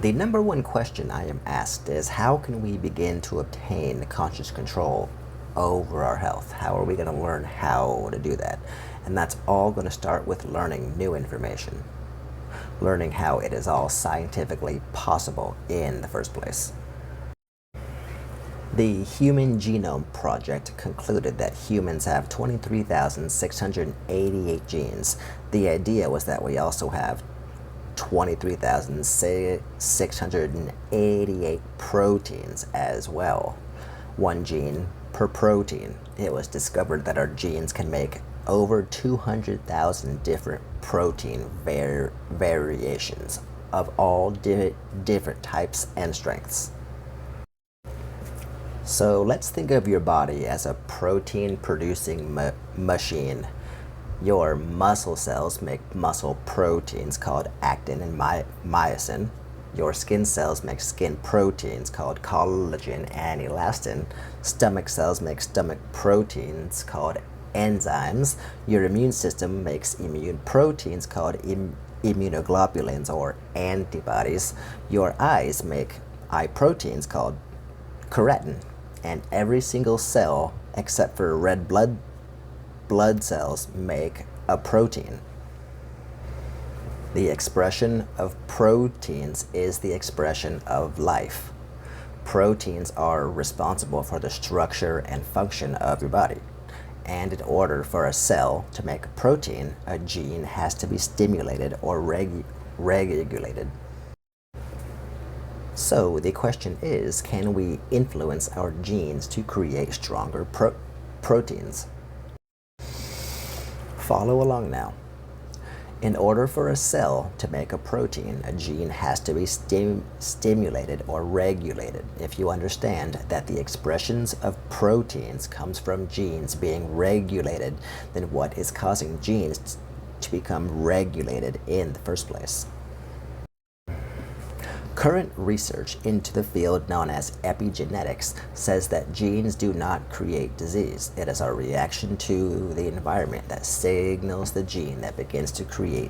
The number one question I am asked is how can we begin to obtain conscious control over our health? How are we going to learn how to do that? And that's all going to start with learning new information, learning how it is all scientifically possible in the first place. The Human Genome Project concluded that humans have 23,688 genes. The idea was that we also have 23,688 proteins as well. One gene per protein. It was discovered that our genes can make over 200,000 different protein variations of all different types and strengths. So let's think of your body as a protein producing machine. Your muscle cells make muscle proteins called actin and myosin. Your skin cells make skin proteins called collagen and elastin. Stomach cells make stomach proteins called enzymes. Your immune system makes immune proteins called immunoglobulins or antibodies. Your eyes make eye proteins called keratin. And every single cell except for red blood cells make a protein. The expression of proteins is the expression of life. Proteins are responsible for the structure and function of your body. And in order for a cell to make a protein, a gene has to be stimulated or regulated. So the question is, can we influence our genes to create stronger proteins? Follow along now. In order for a cell to make a protein, a gene has to be stimulated or regulated. If you understand that the expressions of proteins comes from genes being regulated, then what is causing genes to become regulated in the first place? Current research into the field known as epigenetics says that genes do not create disease. It is our reaction to the environment that signals the gene that begins to create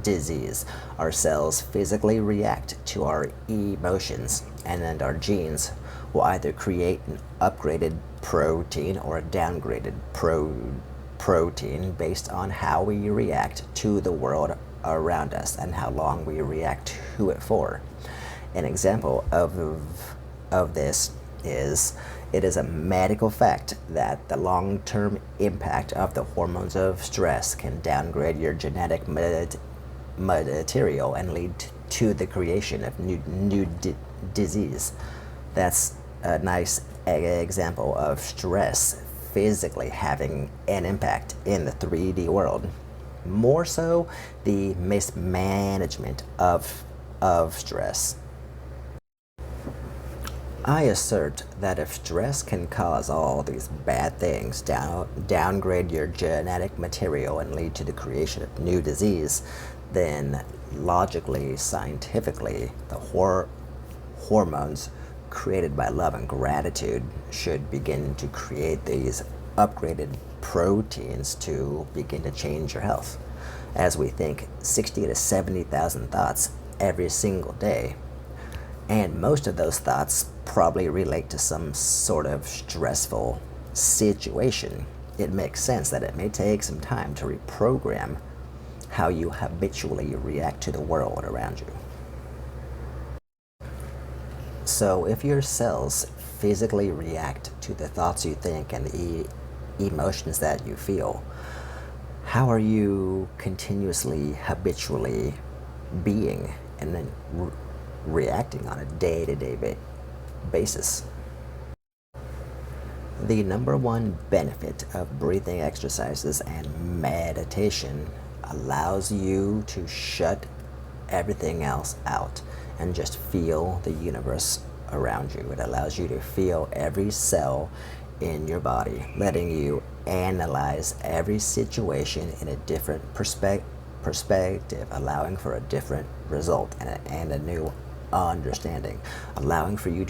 disease. Our cells physically react to our emotions, and then our genes will either create an upgraded protein or a downgraded protein based on how we react to the world around us and how long we react to it for. An example of this is, it is a medical fact that the long-term impact of the hormones of stress can downgrade your genetic material and lead to the creation of new disease. That's a nice example of stress physically having an impact in the 3D world. More so, the mismanagement of stress. I assert that if stress can cause all these bad things, downgrade your genetic material and lead to the creation of new disease, then logically, scientifically, the hormones created by love and gratitude should begin to create these upgraded proteins to begin to change your health. As we think 60 to 70,000 thoughts every single day, and most of those thoughts probably relate to some sort of stressful situation, it makes sense that it may take some time to reprogram how you habitually react to the world around you. So if your cells physically react to the thoughts you think and the emotions that you feel, how are you continuously, habitually being and then reacting on a day-to-day basis? The number one benefit of breathing exercises and meditation allows you to shut everything else out and just feel the universe around you. It allows you to feel every cell in your body, letting you analyze every situation in a different perspective, allowing for a different result and a new understanding, allowing for you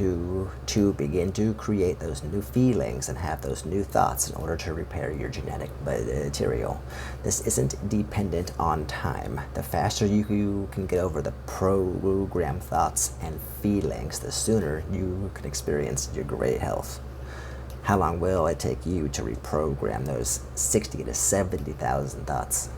to begin to create those new feelings and have those new thoughts in order to repair your genetic material. This isn't dependent on time. The faster you can get over the program thoughts and feelings, the sooner you can experience your great health. How long will it take you to reprogram those 60 to 70,000 thoughts?